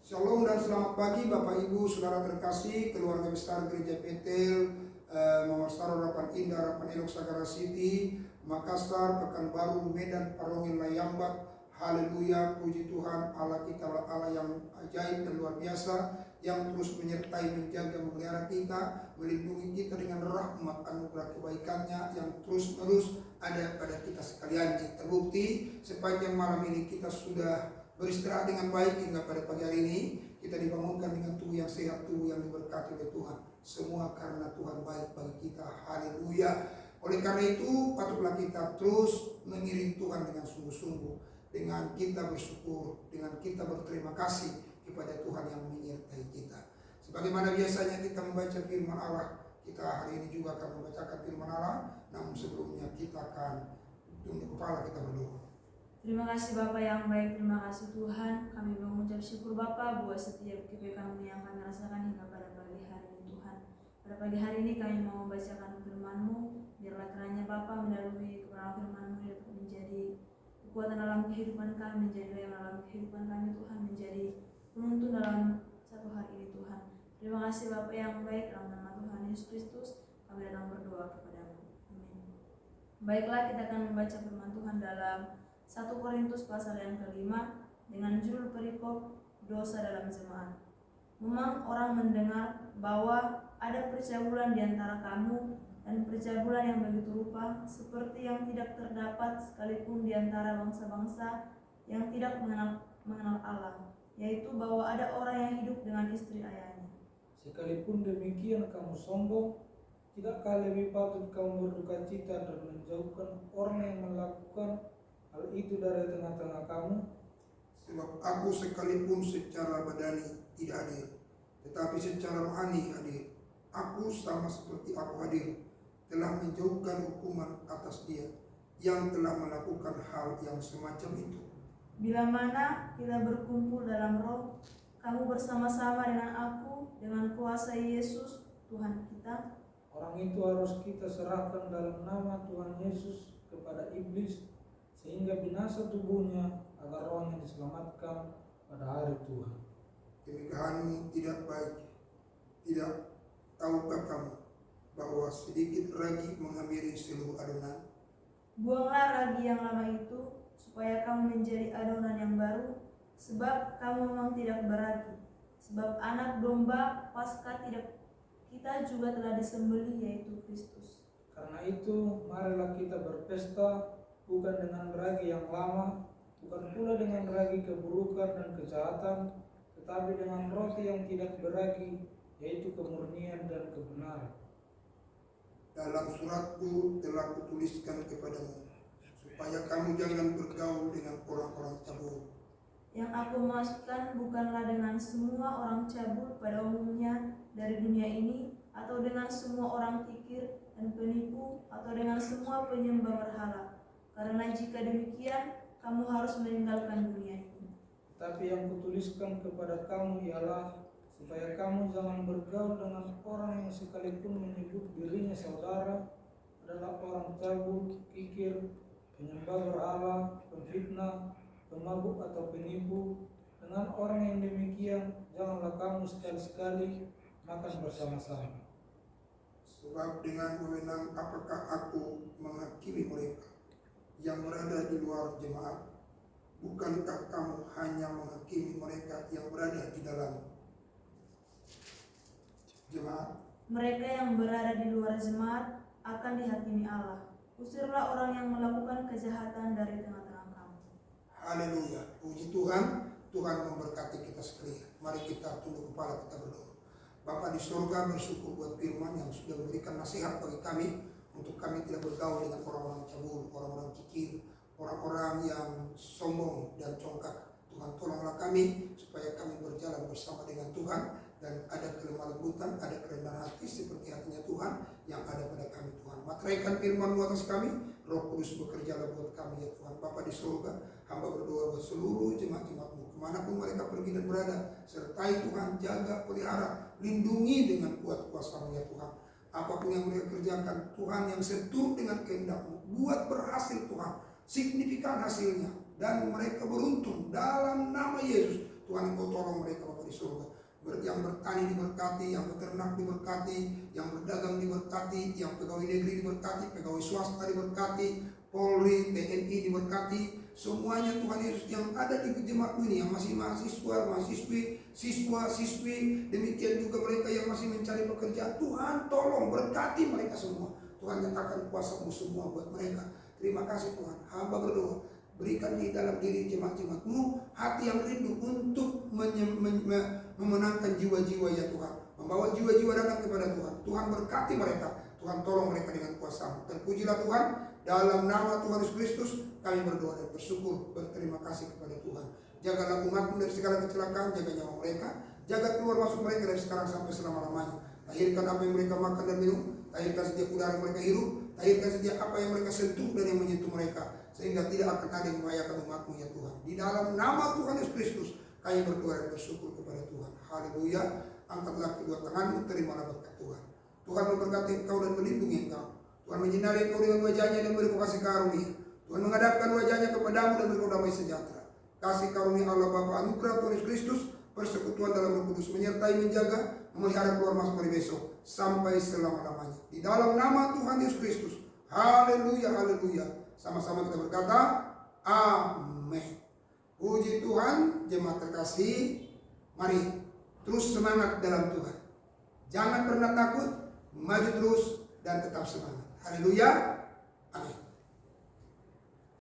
Shalom dan selamat pagi Bapak Ibu Saudara terkasih, keluarga besar Gereja Betel, Mawasaro Harapan Indah, Harapan Elok Sagara City, Makassar, Pekanbaru, Medan, Parongin, Layambat. Haleluya, puji Tuhan, Allah kita Allah yang ajaib dan luar biasa, yang terus menyertai, menjaga, memelihara kita, melindungi kita dengan rahmat anugerah kebaikannya yang terus-menerus ada pada kita sekalian. Terbukti sepanjang malam ini kita sudah beristirahat dengan baik hingga pada pagi hari ini. Kita dibangunkan dengan tubuh yang sehat, tubuh yang diberkati oleh Tuhan. Semua karena Tuhan baik bagi kita. Haleluya. Oleh karena itu patutlah kita terus mengiring Tuhan dengan sungguh-sungguh, dengan kita bersyukur, dengan kita berterima kasih kepada Tuhan yang menyertai kita. Sebagaimana biasanya kita membaca firman Allah, kita hari ini juga akan membacakan firman Allah. Namun sebelumnya kita akan tunduk kepala, kita berdoa. Terima kasih Bapak yang baik, terima kasih Tuhan. Kami mengucap syukur Bapak buat setiap kebaikan yang kami rasakan hingga pada pagi hari ini Tuhan. Pada pagi hari ini kami mau membacakan firman-Mu. Biarlah kiranya Bapak melalui kebenaran firman-Mu dapat menjadi kekuatan dalam kehidupan kami, menjadi daya dalam kehidupan kami Tuhan, menjadi penuntun dalam satu hari ini Tuhan. Terima kasih Bapak yang baik, dalam nama Tuhan Yesus Kristus kami datang berdoa kepada-Mu. Amin. Baiklah, kita akan membaca firman Tuhan dalam 1 Korintus pasal yang kelima dengan judul perikop dosa dalam jemaat. Memang orang mendengar bahwa ada percabulan di antara kamu, dan percabulan yang begitu rupa seperti yang tidak terdapat sekalipun di antara bangsa-bangsa yang tidak mengenal Allah, yaitu bahwa ada orang yang hidup dengan istri ayahnya. Sekalipun demikian kamu sombong, tidakkah lebih patut kamu berduka cita dan menjauhkan orang yang melakukan hal itu dari tengah-tengah kamu? Sebab aku sekalipun secara badani tidak hadir, tetapi secara rohani hadir. Aku sama seperti aku hadir, telah menjauhkan hukuman atas dia yang telah melakukan hal yang semacam itu. Bila mana kita berkumpul dalam roh, kamu bersama-sama dengan aku, dengan kuasa Yesus Tuhan kita. Orang itu harus kita serahkan dalam nama Tuhan Yesus kepada iblis, sehingga binasa tubuhnya agar rohnya diselamatkan pada hari Tuhan. Demikianmu tidak baik, tidak tahukah kamu bahwa sedikit ragi menghampiri seluruh adonan? Buanglah ragi yang lama itu, supaya kamu menjadi adonan yang baru, sebab kamu memang tidak beragi. Sebab anak domba Paskah kita juga telah disembelih, yaitu Kristus. Karena itu marilah kita berpesta, bukan dengan ragi yang lama, bukan pula dengan ragi keburukan dan kejahatan, tetapi dengan roti yang tidak beragi, yaitu kemurnian dan kebenaran. Dalam suratku telah kutuliskan kepadamu, supaya kamu jangan bergaul dengan orang-orang cabul. Yang aku maksudkan bukanlah dengan semua orang cabul pada umumnya dari dunia ini, atau dengan semua orang kikir dan penipu, atau dengan semua penyembah berhala. Karena jika demikian, kamu harus meninggalkan dunia ini. Tapi yang kutuliskan kepada kamu ialah supaya kamu jangan bergaul dengan orang yang sekalipun menyebut dirinya saudara adalah orang cabul, kikir, penyembah berhala, pemfitnah, pemabuk atau penipu. Dengan orang yang demikian, janganlah kamu sekali-sekali makan bersama-sama. Sebab dengan wewenang apakah aku menghakimi mereka yang berada di luar jemaat? Bukankah kamu hanya menghakimi mereka yang berada di dalam jemaat? Mereka yang berada di luar jemaat akan dihakimi Allah. Usirlah orang yang melakukan kejahatan dari tengah-tengah kamu. Haleluya, puji Tuhan. Tuhan memberkati kita sekalian. Mari kita tunduk kepala, kita berdoa. Bapa di surga, bersyukur buat firman yang sudah memberikan nasihat bagi kami, untuk kami tidak bergaul dengan orang-orang cabul, orang-orang kikir, orang-orang yang sombong dan congkak. Tuhan tolonglah kami supaya kami berjalan bersama dengan Tuhan, dan ada kelemah lembutan, ada kerendahan hati seperti hatinya Tuhan yang ada pada kami Tuhan. Materaikan firman-Mu atas kami, Roh Kudus bekerjalah buat kami ya Tuhan. Bapa di surga, hamba berdoa buat seluruh jemaat-jemaat-Mu kemanapun mereka pergi dan berada. Sertai Tuhan, jaga, pelihara, lindungi dengan kuat kuasa-Mu ya Tuhan. Apapun yang mereka kerjakan, Tuhan yang seturut dengan kehendak-Mu, buat berhasil Tuhan, signifikan hasilnya, dan mereka beruntung dalam nama Yesus. Tuhan Engkau tolong mereka Bapa di surga. Yang bertani diberkati, yang beternak diberkati, yang berdagang diberkati, yang pegawai negeri diberkati, pegawai swasta diberkati, Polri, TNI diberkati. Semuanya Tuhan Yesus yang ada di jemaatmu ini, yang masih mahasiswa, mahasiswi, siswa-siswi, demikian juga mereka yang masih mencari pekerjaan, Tuhan tolong berkati mereka semua. Tuhan nyatakan kuasa-Mu semua buat mereka. Terima kasih Tuhan. Hamba berdoa, berikan di dalam diri jemaat-jemaat-Mu hati yang rindu untuk memenangkan jiwa-jiwa ya Tuhan, membawa jiwa-jiwa datang kepada Tuhan. Tuhan berkati mereka, Tuhan tolong mereka dengan kuasa-Mu. Terpujilah Tuhan. Dalam nama Tuhan Yesus Kristus kami berdoa dan bersyukur, berterima kasih kepada Tuhan. Jagalah umat-Mu dari segala kecelakaan, jaga nyawa mereka, jaga keluar masuk mereka dari sekarang sampai selama-lamanya. Tahirkan apa yang mereka makan dan minum, tahirkan setiap udara yang mereka hirup, tahirkan setiap apa yang mereka sentuh dan yang menyentuh mereka, sehingga tidak akan ada yang membahayakan umat-Mu ya Tuhan. Di dalam nama Tuhan Yesus Kristus kami berdoa dan bersyukur kepada Tuhan. Haleluya. Angkatlah kedua tanganmu, terimalah berkat Tuhan. Tuhan memberkati engkau dan melindungi engkau. Tuhan menyinari engkau dengan wajahnya dan beri kasih karunia. Tuhan menghadapkan wajahnya kepadamu dan beri damai sejahtera. Kasih karunia Allah Bapa, anugerah Tuhan Yesus Kristus, persekutuan dalam Roh Kudus menyertai, menjaga, memelihara keluar masuk hari besok sampai selama-lamanya. Di dalam nama Tuhan Yesus Kristus. Haleluya, haleluya. Sama-sama kita berkata, amin. Puji Tuhan, jemaat terkasih. Mari terus semangat dalam Tuhan. Jangan pernah takut, maju terus dan tetap semangat. Haleluya. Amin.